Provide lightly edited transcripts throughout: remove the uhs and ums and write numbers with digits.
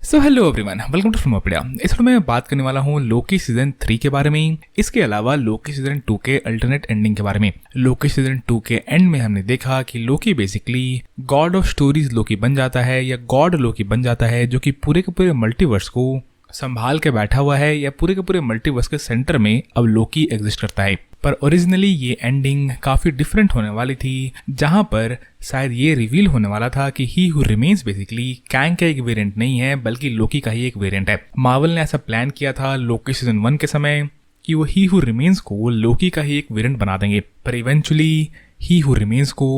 So hello everyone, welcome to Filmopedia. इस video में बात करने वाला हूँ लोकी सीजन 3 के बारे में। इसके अलावा लोकी सीजन 2 के अल्टरनेट एंडिंग के बारे में। लोकी सीजन 2 के एंड में हमने देखा कि लोकी बेसिकली गॉड ऑफ स्टोरीज लोकी बन जाता है या गॉड लोकी बन जाता है, जो कि पूरे के पूरे मल्टीवर्स को संभाल के बैठा हुआ है या पूरे के पूरे मल्टीवर्स के सेंटर में अब लोकी एग्जिस्ट करता है। पर ओरिजिनली ये एंडिंग काफी डिफरेंट होने वाली थी, जहां पर शायद ये रिवील होने वाला था कि he who remains basically Kang का एक वेरिएंट नहीं है बल्कि लोकी का ही एक वेरिएंट है। मार्वल ने ऐसा प्लान किया था लोकी सीजन 1 के समय कि वो ही हु रिमेन्स को लोकी का ही एक वेरिएंट बना देंगे, पर इवेंचुअली ही हु रिमेन्स को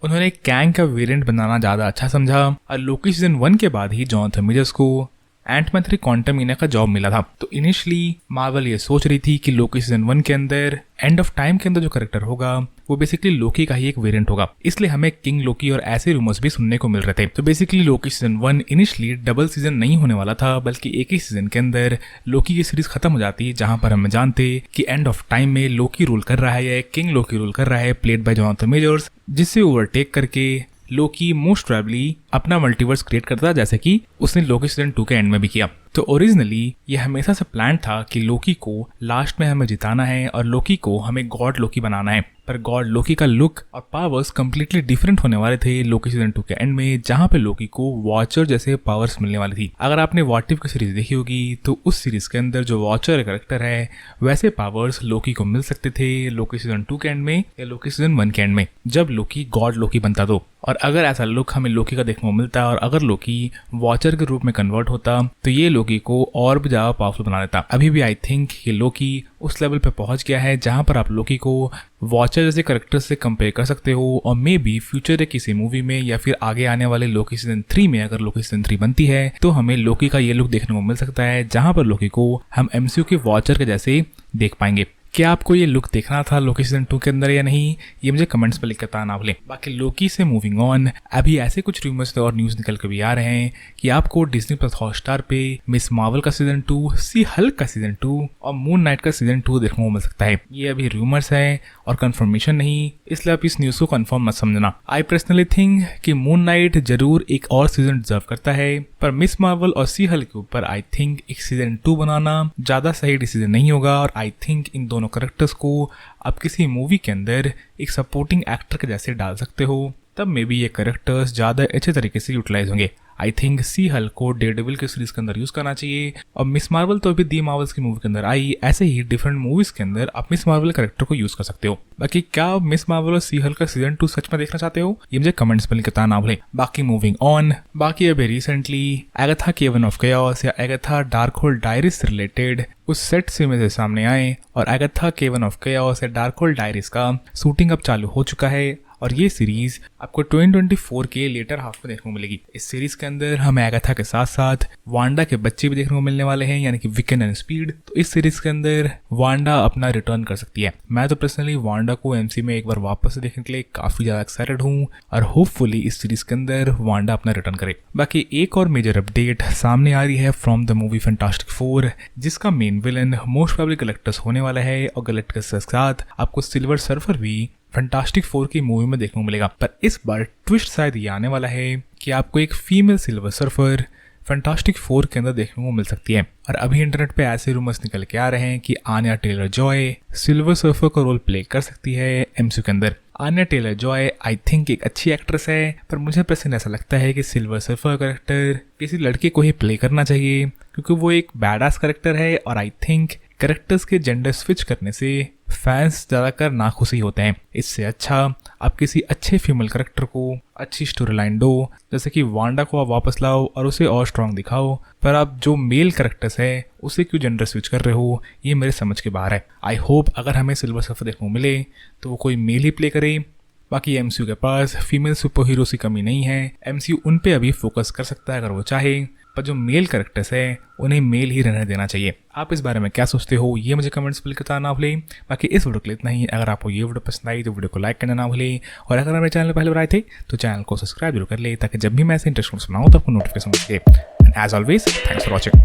उन्होंने कैंग का वेरिएंट बनाना ज्यादा अच्छा समझा और लोकी सीजन 1 के बाद ही जॉनथन मेजर्स को एंटमैन 3 क्वांटममीनिया का जॉब मिला था। तो इनिशियली मार्वल ये सोच रही थी कि लोकी सीजन 1 के अंदर एंड ऑफ टाइम के अंदर जो कैरेक्टर होगा वो बेसिकली लोकी का ही एक वेरिएंट होगा, इसलिए हमें किंग लोकी और ऐसे रूमर्स भी सुनने को मिल रहे थे। तो basically Loki season 1 initially double season नहीं होने वाला था, बल्कि एक ही सीजन के अंदर लोकी की सीरीज खत्म हो जाती, जहां पर हम जानते कि एंड ऑफ टाइम में लोकी रूल कर रहा है या किंग लोकी रूल कर रहा है, प्लेड बाय जॉनथन मेजर्स, जिससे ओवरटेक करके लोकी मोस्ट प्रोबेबली अपना मल्टीवर्स क्रिएट करता, जैसे कि उसने लोकी सीजन 2 के एंड में भी किया। तो ओरिजिनली ये हमेशा से प्लान था कि लोकी को लास्ट में हमें जिताना है और लोकी को हमें गॉड लोकी बनाना है, पर गॉड लोकी का लुक और पावर्स कंप्लीटली डिफरेंट होने वाले थे लोकी सीजन 2 के एंड में, जहां पे लोकी को वॉचर जैसे पावर्स मिलने वाली थी। अगर आपने व्हाट इफ की सीरीज देखी होगी तो उस सीरीज के अंदर जो वॉचर कैरेक्टर है वैसे पावर्स लोकी को मिल सकते थे लोकी सीजन 2 के एंड में या लोकी सीजन 1 के एंड में, जब लोकी गॉड लोकी बनता तो। और अगर ऐसा लुक हमें लोकी का देखने को मिलता और अगर लोकी वॉचर के रूप में कन्वर्ट होता तो ये लोकी को और भी ज्यादा पावरफुल बना देता। अभी भी आई थिंक ये लोकी उस लेवल पे पहुंच गया है जहां पर आप लोकी को वॉचर जैसे कैरेक्टर से कंपेयर कर सकते हो, और मे बी फ्यूचर के किसी मूवी में या फिर आगे आने वाले लोकी सीजन 3 में अगर लोकी सीजन 3 बनती है तो हमें लोकी का ये लुक देखने को मिल सकता है, जहां पर लोकी को हम एमसीयू के वॉचर के जैसे देख पाएंगे। क्या आपको ये लुक देखना था लोकी सीजन 2 के अंदर या नहीं, ये मुझे कमेंट्स पर लिख कर बता ना भूलें। बाकी लोकी से मूविंग ऑन, अभी ऐसे कुछ रूमर्स और न्यूज निकल कर भी आ रहे हैं कि आपको डिज्नी प्लस हॉटस्टार पे मिस मार्वल का सीजन 2, सी हल्क का सीजन 2 और मून नाइट का सीजन 2 देखने को मिल सकता है। ये अभी रूमर्स है और कंफर्मेशन नहीं, इसलिए आप इस न्यूज को कंफर्म मत समझना। आई पर्सनली थिंक कि मून नाइट जरूर एक और सीजन डिजर्व करता है, पर मिस मार्वल और सी हल्क के ऊपर आई थिंक एक सीजन 2 बनाना ज्यादा सही डिसीजन नहीं होगा। और आई थिंक इन दोनों कैरेक्टर्स को आप किसी मूवी के अंदर एक सपोर्टिंग एक्टर के जैसे डाल सकते हो, तब मे बी ये कैरेक्टर्स ज्यादा अच्छे तरीके से यूटिलाइज होंगे। आई थिंक सी हल्क को डेयरडेविल के सीरीज के अंदर यूज करना चाहिए, और मिस मार्वल तो अभी दी मार्वल्स की मूवी के अंदर आई, ऐसे ही डिफरेंट मूवीज के अंदर आप मिस मार्वल कैरेक्टर को यूज कर सकते हो। बाकी क्या आप मिस मार्वल और सी हल्क का सीजन 2 सच में देखना चाहते हो, ये मुझे कमेंट्स में लिखना ना भूलें। बाकी मूविंग ऑन, बाकी अभी रिसेंटली एगाथा केवन ऑफ केओस या एगाथा डार्कहोल्ड डायरीज से रिलेटेड कुछ सेट से मेरे सामने आए, और एगाथा केवन ऑफ केओस या डार्कहोल्ड डायरीज का शूटिंग अब चालू हो चुका है, और ये सीरीज आपको 2024 के लेटर हाफ में देखने को मिलेगी। इस सीरीज के अंदर हमें एगाथा के साथ साथ वांडा के बच्चे भी देखने को मिलने वाले हैं, यानी कि विकन एंड स्पीड। तो इस सीरीज के अंदर वांडा अपना रिटर्न कर सकती है। मैं तो पर्सनली वांडा को एमसी में एक बार वापस से देखने के लिए काफी ज्यादा एक्साइटेड हूँ, और होपफुली इस सीरीज के अंदर वांडा अपना रिटर्न करे। बाकी एक और मेजर अपडेट सामने आ रही है फ्रॉम द मूवी फैंटास्टिक 4, जिसका main villain most probably Galactus होने वाला है, और गैलेक्टस के साथ आपको सिल्वर सर्फर भी फैंटास्टिक 4 की मूवी में देखने को मिलेगा। पर इस बार ट्विस्ट शायद ये आने वाला है कि आपको एक फीमेल सिल्वर सर्फर फैंटास्टिक 4 के अंदर देखने को मिल सकती है। और अभी इंटरनेट पे ऐसे रूमर्स निकल के आ रहे हैं कि Anya Taylor Joy Silver Surfer का रोल प्ले कर सकती है एमसीयू के अंदर। Anya Taylor Joy I think एक अच्छी एक्ट्रेस है, पर मुझे पर्सनली ऐसा लगता है कि सिल्वर सर्फर कैरेक्टर किसी लड़के को ही प्ले करना चाहिए, क्योंकि वो एक बैडास कैरेक्टर है, और आई थिंक कैरेक्टर्स के जेंडर स्विच करने से फैंस ज्यादातर नाखुशी होते हैं। इससे अच्छा आप किसी अच्छे फीमेल कैरेक्टर को अच्छी स्टोरी लाइन दो, जैसे कि वांडा को आप वापस लाओ और उसे और स्ट्रांग दिखाओ, पर आप जो मेल कैरेक्टर्स है उसे क्यों जेंडर स्विच कर रहे हो, ये मेरे समझ के बाहर है। आई होप अगर हमें सिल्वर सर्फर देखने को मिले तो वो कोई मेल ही प्ले करे। बाकी एमसीयू के पास फीमेल सुपर हीरोज की कमी नहीं है, एमसीयू उन पे अभी फोकस कर सकता है अगर वो चाहे, पर जो मेल कैरेक्टर्स है उन्हें मेल ही रहने देना चाहिए। आप इस बारे में क्या सोचते हो, ये मुझे कमेंट्स में लिखना ना भूलें। बाकी इस वीडियो के लिए इतना ही। अगर आपको ये वीडियो पसंद आई तो वीडियो को लाइक करना ना भूलें, और अगर हमारे चैनल पर पहले बार आए थे तो चैनल को सब्सक्राइब जरूर कर ले, ताकि जब भी मैं ऐसे इंटरेस्टिंग बनाऊँ तो आपको नोटिफिकेशन मिल सके। As always, thanks for watching.